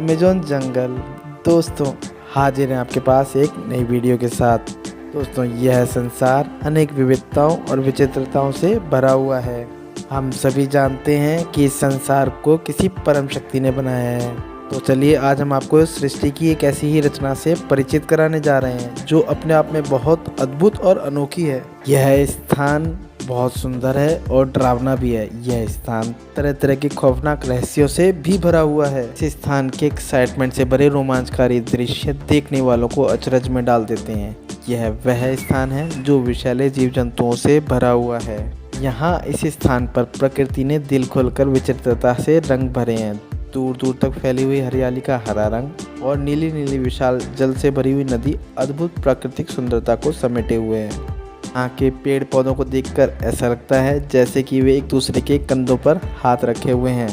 Amazon जंगल। दोस्तों, हाजिर हैं आपके पास एक नई वीडियो के साथ। दोस्तों, यह संसार अनेक विविधताओं और विचित्रताओं से भरा हुआ है। हम सभी जानते हैं कि इस संसार को किसी परम शक्ति ने बनाया है। तो चलिए आज हम आपको इस सृष्टि की एक ऐसी ही रचना से परिचित कराने जा रहे हैं जो अपने आप में बहुत अद्भुत और अनोखी है। यह स्थान बहुत सुंदर है और डरावना भी है। यह स्थान तरह तरह के खौफनाक रहस्यों से भी भरा हुआ है। इस स्थान के एक्साइटमेंट से भरे रोमांचकारी दृश्य देखने वालों को अचरज में डाल देते हैं। यह वह स्थान है जो विषैले जीव जंतुओं से भरा हुआ है। यहाँ इस स्थान पर प्रकृति ने दिल खोलकर विचित्रता से रंग भरे हैं। दूर दूर तक फैली हुई हरियाली का हरा रंग और नीली नीली विशाल जल से भरी हुई नदी अद्भुत प्राकृतिक सुंदरता को समेटे हुए हैं। यहाँ के पेड़ पौधों को देखकर ऐसा लगता है जैसे कि वे एक दूसरे के कंधों पर हाथ रखे हुए हैं।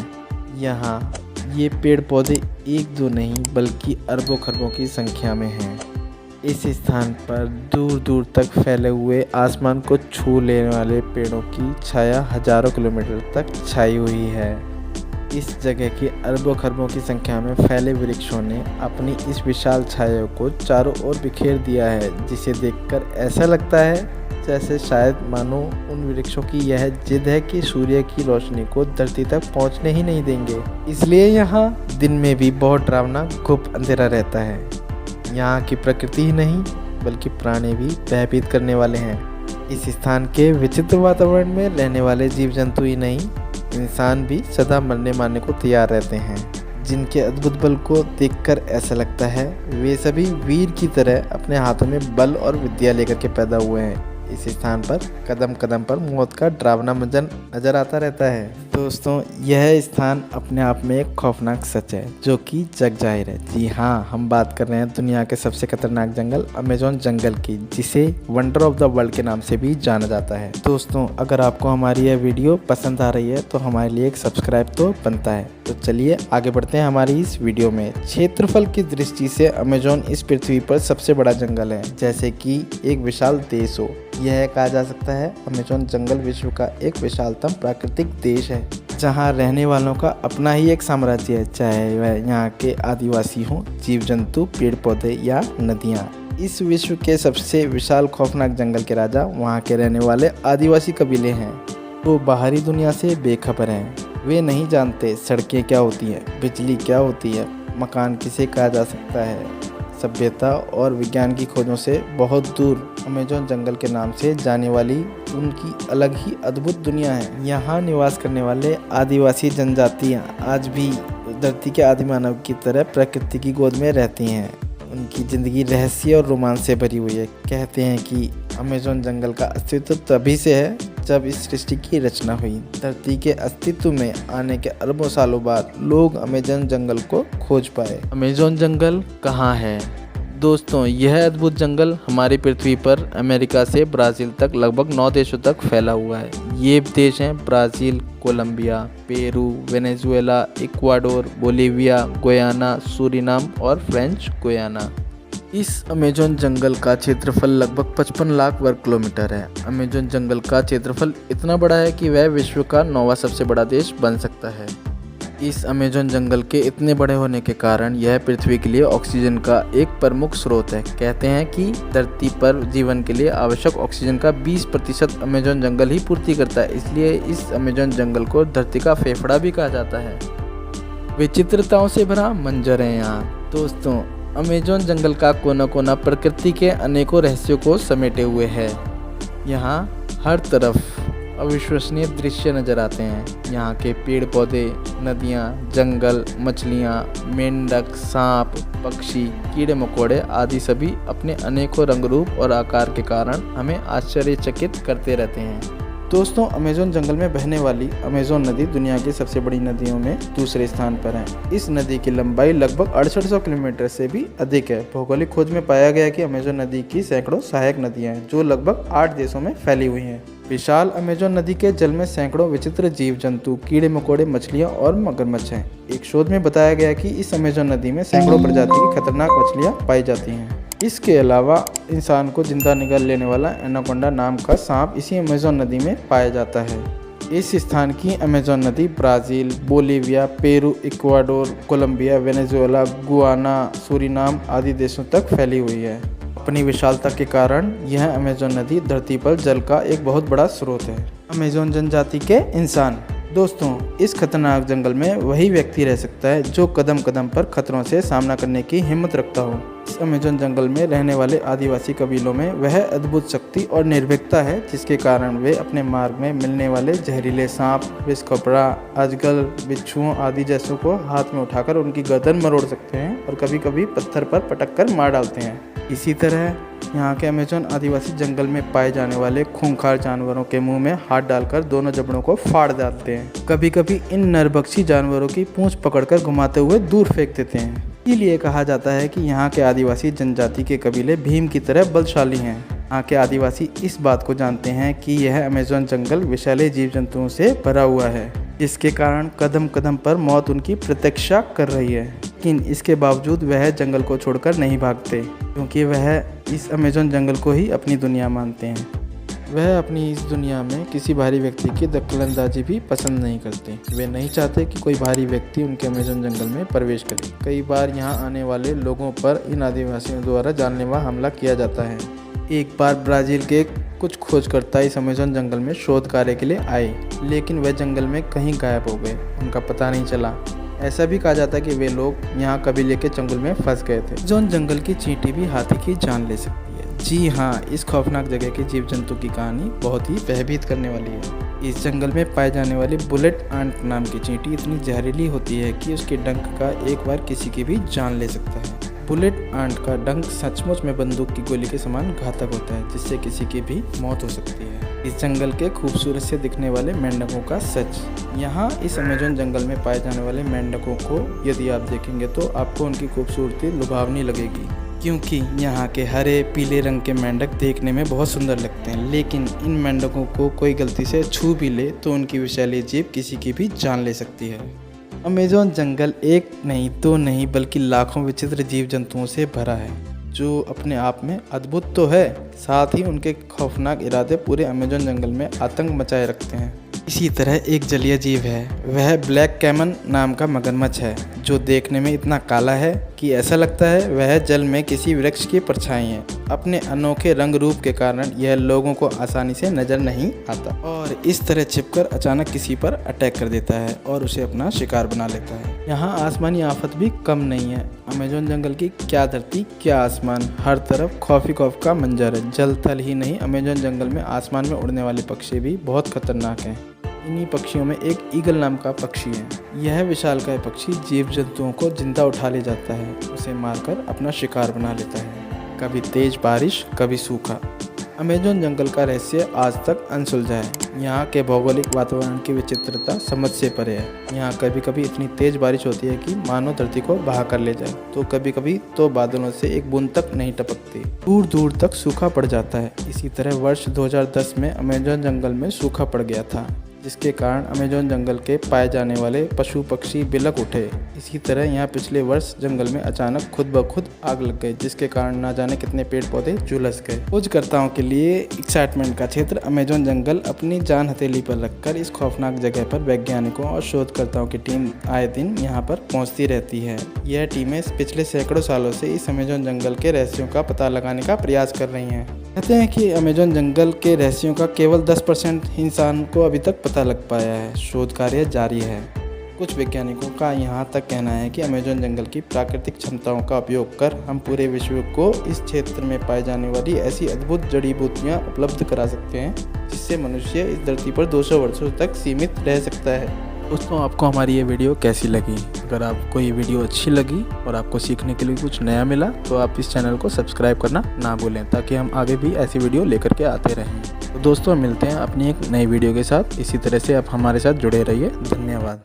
यहाँ ये पेड़ पौधे एक दो नहीं बल्कि अरबों खरबों की संख्या में हैं। इस स्थान पर दूर दूर तक फैले हुए आसमान को छू लेने वाले पेड़ों की छाया हजारों किलोमीटर तक छाई हुई है। इस जगह के अरबों खरबों की संख्या में फैले वृक्षों ने अपनी इस विशाल छाया को चारों ओर बिखेर दिया है, जिसे देखकर ऐसा लगता है जैसे शायद मानो उन वृक्षों की यह जिद है कि सूर्य की रोशनी को धरती तक पहुंचने ही नहीं देंगे। इसलिए यहाँ दिन में भी बहुत डरावना गुप्त अंधेरा रहता है। यहाँ की प्रकृति ही नहीं बल्कि प्राणी भी भयभीत करने वाले हैं। इस स्थान के विचित्र वातावरण में रहने वाले जीव जंतु ही नहीं, इंसान भी सदा मरने मारने को तैयार रहते हैं, जिनके अद्भुत बल को देखकर ऐसा लगता है वे सभी वीर की तरह अपने हाथों में बल और विद्या लेकर के पैदा हुए हैं। इस स्थान पर कदम कदम पर मौत का डरावना मंजर नजर आता रहता है। दोस्तों, यह स्थान अपने आप में एक खौफनाक सच है जो कि जग जाहिर है। जी हाँ, हम बात कर रहे हैं दुनिया के सबसे खतरनाक जंगल अमेज़न जंगल की, जिसे वंडर ऑफ द वर्ल्ड के नाम से भी जाना जाता है। दोस्तों, अगर आपको हमारी यह वीडियो पसंद आ रही है तो हमारे लिए एक सब्सक्राइब तो बनता है। तो चलिए आगे बढ़ते हैं हमारी इस वीडियो में। क्षेत्रफल की दृष्टि से अमेज़न इस पृथ्वी पर सबसे बड़ा जंगल है, जैसे कि एक विशाल देश हो। यह कहा जा सकता है अमेज़न जंगल विश्व का एक विशालतम प्राकृतिक देश है, जहां रहने वालों का अपना ही एक साम्राज्य है, चाहे वह यहाँ के आदिवासी हों, जीव जंतु, पेड़ पौधे या नदियाँ। इस विश्व के सबसे विशाल खौफनाक जंगल के राजा वहाँ के रहने वाले आदिवासी कबीले हैं। वो बाहरी दुनिया से बेखबर हैं। वे नहीं जानते सड़कें क्या होती हैं, बिजली क्या होती है, मकान किसे कहा जा सकता है। सभ्यता और विज्ञान की खोजों से बहुत दूर अमेज़न जंगल के नाम से जाने वाली उनकी अलग ही अद्भुत दुनिया है। यहाँ निवास करने वाले आदिवासी जनजातियाँ आज भी धरती के आदि मानव की तरह प्रकृति की गोद में रहती हैं। उनकी ज़िंदगी रहस्य और रोमांच से भरी हुई है। कहते हैं कि अमेज़न जंगल का अस्तित्व तभी से है जब इस सृष्टि की रचना हुई। धरती के अस्तित्व में आने के अरबों सालों बाद लोग अमेज़न जंगल को खोज पाए। अमेज़न जंगल कहाँ है? दोस्तों, यह अद्भुत जंगल हमारी पृथ्वी पर अमेरिका से ब्राज़ील तक लगभग 9 देशों तक फैला हुआ है। ये देश हैं Brazil, Colombia, Peru, Venezuela, Ecuador, Bolivia, Guyana, Suriname और फ्रेंच गुयाना। इस अमेज़न जंगल का क्षेत्रफल लगभग 55 लाख वर्ग किलोमीटर है। अमेज़न जंगल का क्षेत्रफल इतना बड़ा है कि वह विश्व का 9वां सबसे बड़ा देश बन सकता है। इस अमेज़न जंगल के इतने बड़े होने के कारण यह पृथ्वी के लिए ऑक्सीजन का एक प्रमुख स्रोत है। कहते हैं कि धरती पर जीवन के लिए आवश्यक ऑक्सीजन का 20% अमेज़न जंगल ही पूर्ति करता है। इसलिए इस अमेज़न जंगल को धरती का फेफड़ा भी कहा जाता है। विचित्रताओं से भरा मंजर है यहाँ। दोस्तों, अमेज़न जंगल का कोना कोना प्रकृति के अनेकों रहस्यों को समेटे हुए है। यहाँ हर तरफ अविश्वसनीय दृश्य नजर आते हैं। यहाँ के पेड़ पौधे, नदियाँ, जंगल, मछलियाँ, मेंढक, सांप, पक्षी, कीड़े मकोड़े आदि सभी अपने अनेकों रंग रूप और आकार के कारण हमें आश्चर्यचकित करते रहते हैं। दोस्तों, अमेज़न जंगल में बहने वाली अमेज़न नदी दुनिया की सबसे बड़ी नदियों में दूसरे स्थान पर है। इस नदी की लंबाई लगभग 6800 किलोमीटर से भी अधिक है। भौगोलिक खोज में पाया गया कि अमेज़न नदी की सैकड़ों सहायक नदियां हैं जो लगभग 8 देशों में फैली हुई हैं। विशाल अमेज़न नदी के जल में सैकड़ों विचित्र जीव जंतु, कीड़े मकोड़े, मछलियाँ और मगरमच्छ हैं। एक शोध में बताया गया कि इस अमेज़न नदी में सैकड़ों प्रजाति की खतरनाक मछलियाँ पाई जाती हैं। इसके अलावा इंसान को जिंदा निगल लेने वाला एनाकोंडा नाम का सांप इसी अमेज़न नदी में पाया जाता है। इस स्थान की अमेज़न नदी Brazil, Bolivia, Peru, Ecuador, Colombia, Venezuela, Guyana, Suriname आदि देशों तक फैली हुई है। अपनी विशालता के कारण यह अमेज़न नदी धरती पर जल का एक बहुत बड़ा स्रोत है। अमेज़न जनजाति के इंसान। दोस्तों, इस खतरनाक जंगल में वही व्यक्ति रह सकता है जो कदम कदम पर खतरों से सामना करने की हिम्मत रखता हो। इस अमेज़न जंगल में रहने वाले आदिवासी कबीलों में वह अद्भुत शक्ति और निर्भीकता है जिसके कारण वे अपने मार्ग में मिलने वाले जहरीले सांप, विषकपड़ा, अजगर, बिच्छुओं आदि जैसों को हाथ में उठाकर उनकी गर्दन मरोड़ सकते हैं और कभी कभी पत्थर पर पटक कर मार डालते हैं। इसी तरह यहाँ के अमेज़न आदिवासी जंगल में पाए जाने वाले खूंखार जानवरों के मुंह में हाथ डालकर दोनों जबड़ों को फाड़ डालते हैं। कभी कभी इन नरभक्षी जानवरों की पूंछ पकड़कर घुमाते हुए दूर फेंक देते हैं। इसीलिए कहा जाता है कि यहाँ के आदिवासी जनजाति के कबीले भीम की तरह बलशाली हैं। यहाँ के आदिवासी इस बात को जानते हैं कि यह अमेज़न जंगल विषैले जीव जंतुओं से भरा हुआ है, जिसके कारण कदम कदम पर मौत उनकी प्रतीक्षा कर रही है। लेकिन इसके बावजूद वह जंगल को छोड़कर नहीं भागते, क्योंकि वह इस अमेज़न जंगल को ही अपनी दुनिया मानते हैं। वह अपनी इस दुनिया में किसी भारी व्यक्ति की दखलंदाजी भी पसंद नहीं करते। वे नहीं चाहते कि कोई भारी व्यक्ति उनके अमेज़न जंगल में प्रवेश करे। कई बार यहाँ आने वाले लोगों पर इन आदिवासियों द्वारा जानलेवा हमला किया जाता है। एक बार ब्राज़ील के कुछ खोजकर्ता इस अमेज़न जंगल में शोध कार्य के लिए आए, लेकिन वह जंगल में कहीं गायब हो गए, उनका पता नहीं चला। ऐसा भी कहा जाता है कि वे लोग यहाँ कबीले के चंगुल में फंस गए थे। अमेज़न जंगल की चींटी भी हाथी की जान ले सकती है। जी हाँ, इस खौफनाक जगह के जीव जंतु की कहानी बहुत ही भयभीत करने वाली है। इस जंगल में पाए जाने वाली बुलेट आंट नाम की चींटी इतनी जहरीली होती है कि उसके डंक का एक बार किसी की भी जान ले सकता है। बुलेट आंट का डंक सचमुच में बंदूक की गोली के समान घातक होता है, जिससे किसी की भी मौत हो सकती है। इस जंगल के खूबसूरत से दिखने वाले मेंढकों का सच। यहाँ इस अमेज़न जंगल में पाए जाने वाले मेंढकों को यदि आप देखेंगे तो आपको उनकी खूबसूरती लुभावनी लगेगी, क्योंकि यहाँ के हरे पीले रंग के मेंढक देखने में बहुत सुंदर लगते हैं। लेकिन इन मेंढकों को कोई गलती से छू भी ले तो उनकी विषैली जीभ किसी की भी जान ले सकती है। अमेज़न जंगल एक नहीं दो नहीं बल्कि लाखों विचित्र जीव जंतुओं से भरा है, जो अपने आप में अद्भुत तो है, साथ ही उनके खौफनाक इरादे पूरे अमेज़न जंगल में आतंक मचाए रखते हैं। इसी तरह एक जलीय जीव है, वह ब्लैक कैमन नाम का मगरमच्छ है, जो देखने में इतना काला है कि ऐसा लगता है वह जल में किसी वृक्ष की परछाई है। अपने अनोखे रंग रूप के कारण यह लोगों को आसानी से नजर नहीं आता और इस तरह छिपकर अचानक किसी पर अटैक कर देता है और उसे अपना शिकार बना लेता है। यहाँ आसमानी आफत भी कम नहीं है। अमेज़न जंगल की क्या धरती क्या आसमान, हर तरफ खौफ का मंजर है। जल थल ही नहीं, अमेज़न जंगल में आसमान में उड़ने वाले पक्षी भी बहुत खतरनाक हैं। इन्हीं पक्षियों में एक ईगल नाम का पक्षी है। यह विशालकाय पक्षी जीव जंतुओं को जिंदा उठा ले जाता है, उसे मारकर अपना शिकार बना लेता है। कभी तेज बारिश, कभी सूखा। अमेज़न जंगल का रहस्य आज तक अनसुलझा है। यहाँ के भौगोलिक वातावरण की विचित्रता समझ से परे है। यहाँ कभी कभी इतनी तेज बारिश होती है कि मानो धरती को बहा कर ले जाए, तो कभी कभी तो बादलों से एक बूंद तक नहीं टपकती, दूर दूर तक सूखा पड़ जाता है। इसी तरह वर्ष 2010 में अमेज़न जंगल में सूखा पड़ गया था, जिसके कारण अमेज़न जंगल के पाए जाने वाले पशु पक्षी बिलक उठे। इसी तरह यहाँ पिछले वर्ष जंगल में अचानक खुद ब खुद आग लग गई, जिसके कारण ना जाने कितने पेड़ पौधे झुलस गए। खोजकर्ताओं के लिए एक्साइटमेंट का क्षेत्र अमेज़न जंगल अपनी जान हथेली पर रखकर इस खौफनाक जगह पर वैज्ञानिकों और शोधकर्ताओं की टीम आए दिन यहाँ पर पहुँचती रहती है। यह टीमें पिछले सैकड़ों सालों से इस अमेज़न जंगल के रहस्यों का पता लगाने का प्रयास कर रही हैं। कहते हैं कि अमेज़न जंगल के रहस्यों का केवल 10% इंसान को अभी तक पता लग पाया है। शोध कार्य जारी है। कुछ वैज्ञानिकों का यहाँ तक कहना है कि अमेज़न जंगल की प्राकृतिक क्षमताओं का उपयोग कर हम पूरे विश्व को इस क्षेत्र में पाई जाने वाली ऐसी अद्भुत जड़ी बूटियाँ उपलब्ध करा सकते हैं, जिससे मनुष्य इस धरती पर 200 वर्षों तक सीमित रह सकता है। दोस्तों, आपको हमारी ये वीडियो कैसी लगी? अगर आपको ये वीडियो अच्छी लगी और आपको सीखने के लिए कुछ नया मिला तो आप इस चैनल को सब्सक्राइब करना ना भूलें, ताकि हम आगे भी ऐसी वीडियो लेकर के आते रहें। तो दोस्तों, मिलते हैं अपनी एक नई वीडियो के साथ। इसी तरह से आप हमारे साथ जुड़े रहिए। धन्यवाद।